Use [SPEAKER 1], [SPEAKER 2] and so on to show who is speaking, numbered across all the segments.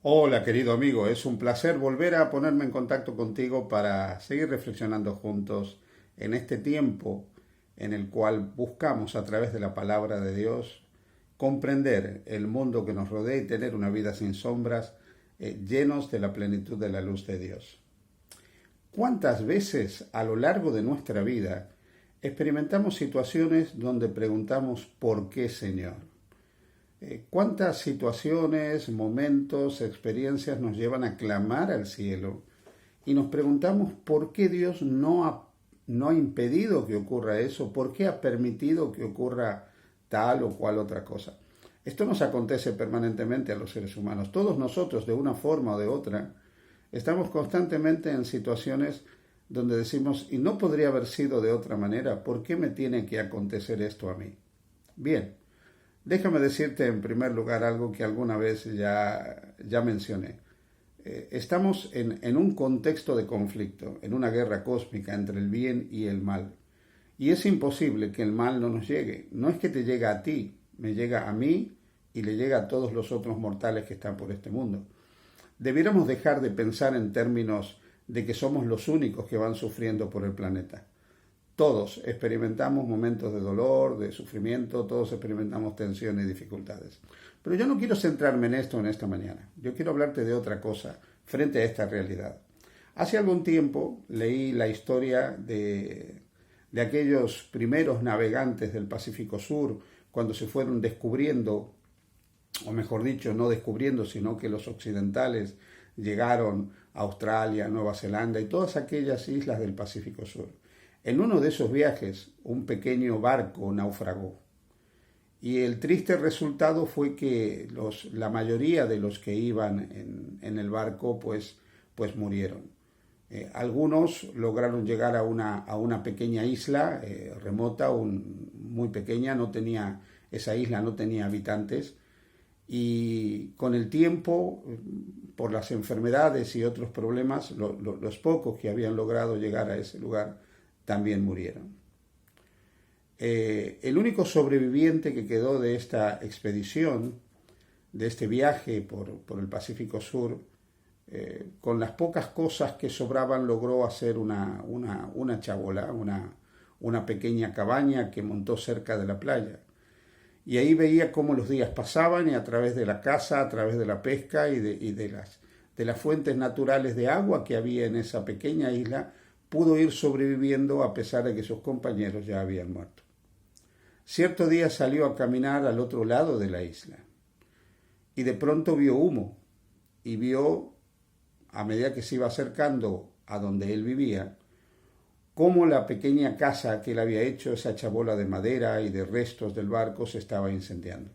[SPEAKER 1] Hola querido amigo, es un placer volver a ponerme en contacto contigo para seguir reflexionando juntos en este tiempo en el cual buscamos a través de la palabra de Dios comprender el mundo que nos rodea y tener una vida sin sombras, llenos de la plenitud de la luz de Dios. ¿Cuántas veces a lo largo de nuestra vida experimentamos situaciones donde preguntamos ¿por qué, Señor? ¿Cuántas situaciones, momentos, experiencias nos llevan a clamar al cielo y nos preguntamos por qué Dios no ha impedido que ocurra eso? ¿Por qué ha permitido que ocurra tal o cual otra cosa? Esto nos acontece permanentemente a los seres humanos. Todos nosotros, de una forma o de otra, estamos constantemente en situaciones donde decimos, y no podría haber sido de otra manera, ¿por qué me tiene que acontecer esto a mí? Bien. Déjame decirte en primer lugar algo que alguna vez ya mencioné. Estamos en un contexto de conflicto, en una guerra cósmica entre el bien y el mal. Y es imposible que el mal no nos llegue. No es que te llegue a ti, me llega a mí y le llega a todos los otros mortales que están por este mundo. Debiéramos dejar de pensar en términos de que somos los únicos que van sufriendo por el planeta. Todos experimentamos momentos de dolor, de sufrimiento, todos experimentamos tensión y dificultades. Pero yo no quiero centrarme en esto en esta mañana. Yo quiero hablarte de otra cosa frente a esta realidad. Hace algún tiempo leí la historia de aquellos primeros navegantes del Pacífico Sur cuando se fueron descubriendo, o mejor dicho, no descubriendo, sino que los occidentales llegaron a Australia, Nueva Zelanda y todas aquellas islas del Pacífico Sur. En uno de esos viajes, un pequeño barco naufragó. Y el triste resultado fue que la mayoría de los que iban en el barco pues murieron. Algunos lograron llegar a una pequeña isla remota, muy pequeña, esa isla no tenía habitantes. Y con el tiempo, por las enfermedades y otros problemas, los pocos que habían logrado llegar a ese lugar también murieron. El único sobreviviente que quedó de esta expedición, de este viaje por el Pacífico Sur, con las pocas cosas que sobraban logró hacer una chabola, una pequeña cabaña que montó cerca de la playa. Y ahí veía cómo los días pasaban y a través de la caza, a través de la pesca y de las fuentes naturales de agua que había en esa pequeña isla, pudo ir sobreviviendo a pesar de que sus compañeros ya habían muerto. Cierto día salió a caminar al otro lado de la isla y de pronto vio humo y vio, a medida que se iba acercando a donde él vivía, cómo la pequeña casa que él había hecho, esa chabola de madera y de restos del barco, se estaba incendiando.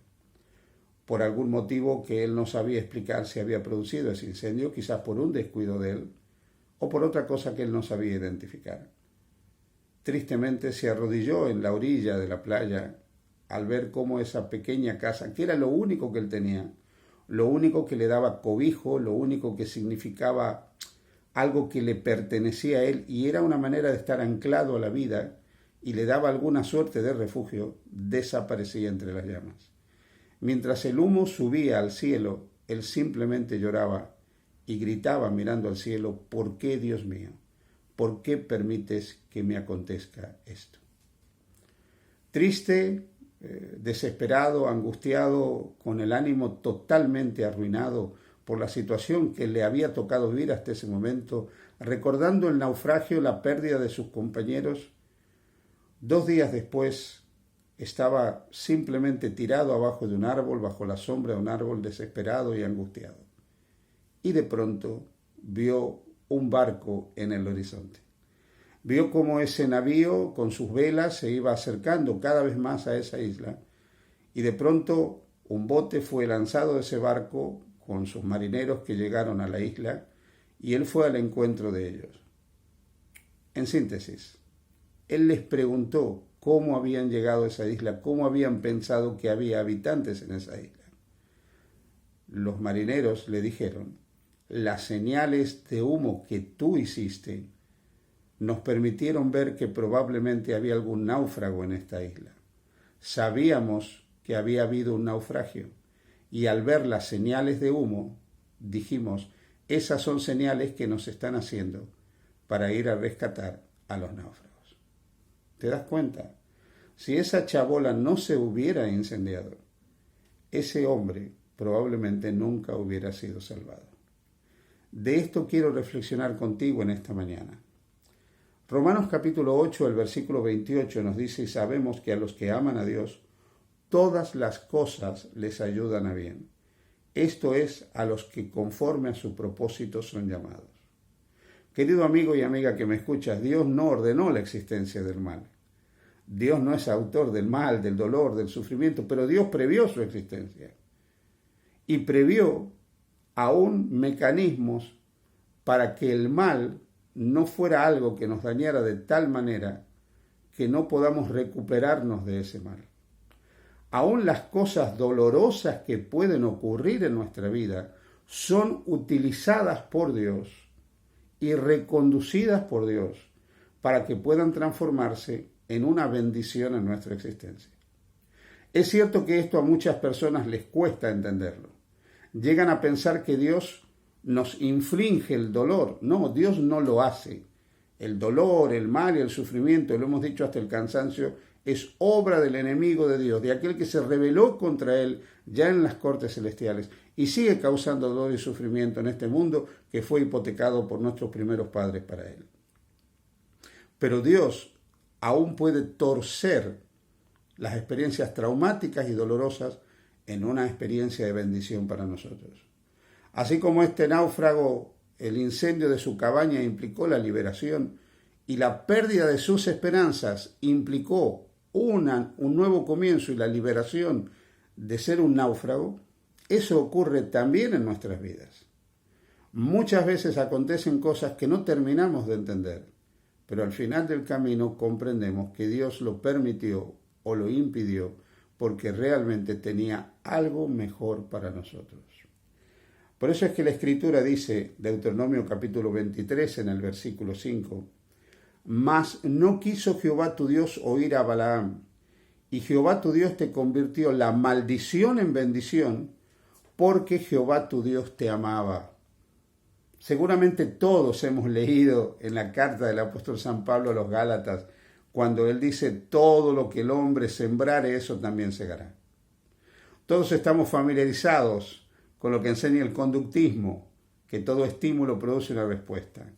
[SPEAKER 1] Por algún motivo que él no sabía explicar se había producido ese incendio, quizás por un descuido de él, o por otra cosa que él no sabía identificar. Tristemente se arrodilló en la orilla de la playa al ver cómo esa pequeña casa, que era lo único que él tenía, lo único que le daba cobijo, lo único que significaba algo que le pertenecía a él y era una manera de estar anclado a la vida y le daba alguna suerte de refugio, desaparecía entre las llamas. Mientras el humo subía al cielo, él simplemente lloraba y gritaba mirando al cielo, ¿por qué, Dios mío? ¿Por qué permites que me acontezca esto? Triste, desesperado, angustiado, con el ánimo totalmente arruinado por la situación que le había tocado vivir hasta ese momento, recordando el naufragio, la pérdida de sus compañeros, 2 días después estaba simplemente tirado abajo de un árbol, bajo la sombra de un árbol, desesperado y angustiado. Y de pronto vio un barco en el horizonte. Vio cómo ese navío con sus velas se iba acercando cada vez más a esa isla y de pronto un bote fue lanzado de ese barco con sus marineros que llegaron a la isla y él fue al encuentro de ellos. En síntesis, él les preguntó cómo habían llegado a esa isla, cómo habían pensado que había habitantes en esa isla. Los marineros le dijeron, las señales de humo que tú hiciste nos permitieron ver que probablemente había algún náufrago en esta isla. Sabíamos que había habido un naufragio y al ver las señales de humo dijimos, esas son señales que nos están haciendo para ir a rescatar a los náufragos. ¿Te das cuenta? Si esa chabola no se hubiera incendiado, ese hombre probablemente nunca hubiera sido salvado. De esto quiero reflexionar contigo en esta mañana. Romanos capítulo 8, el versículo 28 nos dice, y sabemos que a los que aman a Dios, todas las cosas les ayudan a bien. Esto es, a los que conforme a su propósito son llamados. Querido amigo y amiga que me escuchas, Dios no ordenó la existencia del mal. Dios no es autor del mal, del dolor, del sufrimiento, pero Dios previó su existencia. Y previó aún mecanismos para que el mal no fuera algo que nos dañara de tal manera que no podamos recuperarnos de ese mal. Aún las cosas dolorosas que pueden ocurrir en nuestra vida son utilizadas por Dios y reconducidas por Dios para que puedan transformarse en una bendición en nuestra existencia. Es cierto que esto a muchas personas les cuesta entenderlo. Llegan a pensar que Dios nos inflige el dolor. No, Dios no lo hace. El dolor, el mal y el sufrimiento, lo hemos dicho hasta el cansancio, es obra del enemigo de Dios, de aquel que se rebeló contra él ya en las cortes celestiales y sigue causando dolor y sufrimiento en este mundo que fue hipotecado por nuestros primeros padres para él. Pero Dios aún puede torcer las experiencias traumáticas y dolorosas en una experiencia de bendición para nosotros. Así como este náufrago, el incendio de su cabaña implicó la liberación y la pérdida de sus esperanzas implicó un nuevo comienzo y la liberación de ser un náufrago, eso ocurre también en nuestras vidas. Muchas veces acontecen cosas que no terminamos de entender, pero al final del camino comprendemos que Dios lo permitió o lo impidió porque realmente tenía algo mejor para nosotros. Por eso es que la Escritura dice, Deuteronomio capítulo 23 en el versículo 5, mas no quiso Jehová tu Dios oír a Balaam, y Jehová tu Dios te convirtió la maldición en bendición, porque Jehová tu Dios te amaba. Seguramente todos hemos leído en la carta del apóstol San Pablo a los Gálatas, cuando él dice, todo lo que el hombre sembrare, eso también segará. Todos estamos familiarizados con lo que enseña el conductismo, que todo estímulo produce una respuesta.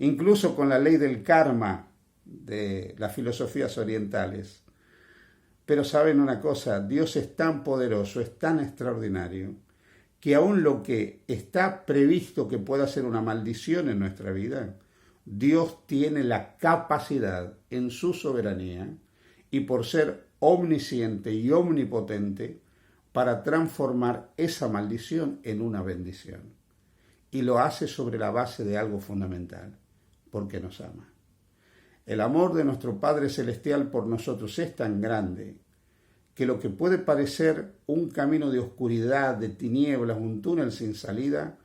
[SPEAKER 1] Incluso con la ley del karma de las filosofías orientales. Pero saben una cosa, Dios es tan poderoso, es tan extraordinario, que aún lo que está previsto que pueda ser una maldición en nuestra vida, Dios tiene la capacidad en su soberanía y por ser omnisciente y omnipotente para transformar esa maldición en una bendición. Y lo hace sobre la base de algo fundamental, porque nos ama. El amor de nuestro Padre Celestial por nosotros es tan grande que lo que puede parecer un camino de oscuridad, de tinieblas, un túnel sin salida,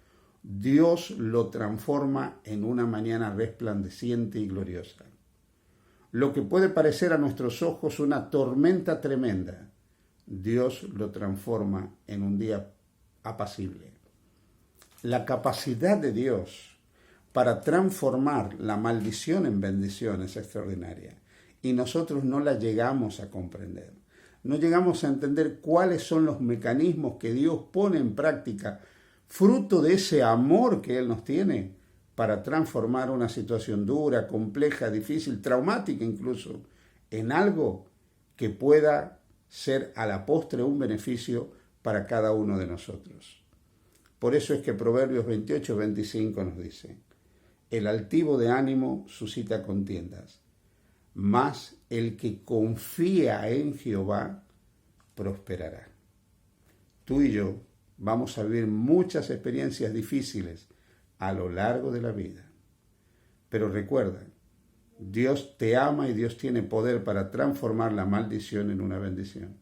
[SPEAKER 1] Dios lo transforma en una mañana resplandeciente y gloriosa. Lo que puede parecer a nuestros ojos una tormenta tremenda, Dios lo transforma en un día apacible. La capacidad de Dios para transformar la maldición en bendición es extraordinaria y nosotros no la llegamos a comprender. No llegamos a entender cuáles son los mecanismos que Dios pone en práctica, fruto de ese amor que Él nos tiene, para transformar una situación dura, compleja, difícil, traumática incluso, en algo que pueda ser a la postre un beneficio para cada uno de nosotros. Por eso es que Proverbios 28-25 nos dice, el altivo de ánimo suscita contiendas, mas el que confía en Jehová prosperará. Tú y yo vamos a vivir muchas experiencias difíciles a lo largo de la vida. Pero recuerda, Dios te ama y Dios tiene poder para transformar la maldición en una bendición.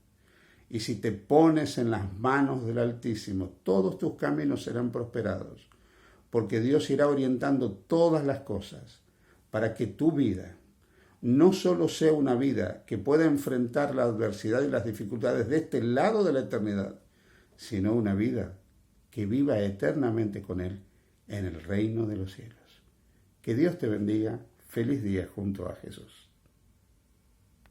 [SPEAKER 1] Y si te pones en las manos del Altísimo, todos tus caminos serán prosperados, porque Dios irá orientando todas las cosas para que tu vida no solo sea una vida que pueda enfrentar la adversidad y las dificultades de este lado de la eternidad, sino una vida que viva eternamente con Él en el reino de los cielos. Que Dios te bendiga. Feliz día junto a Jesús.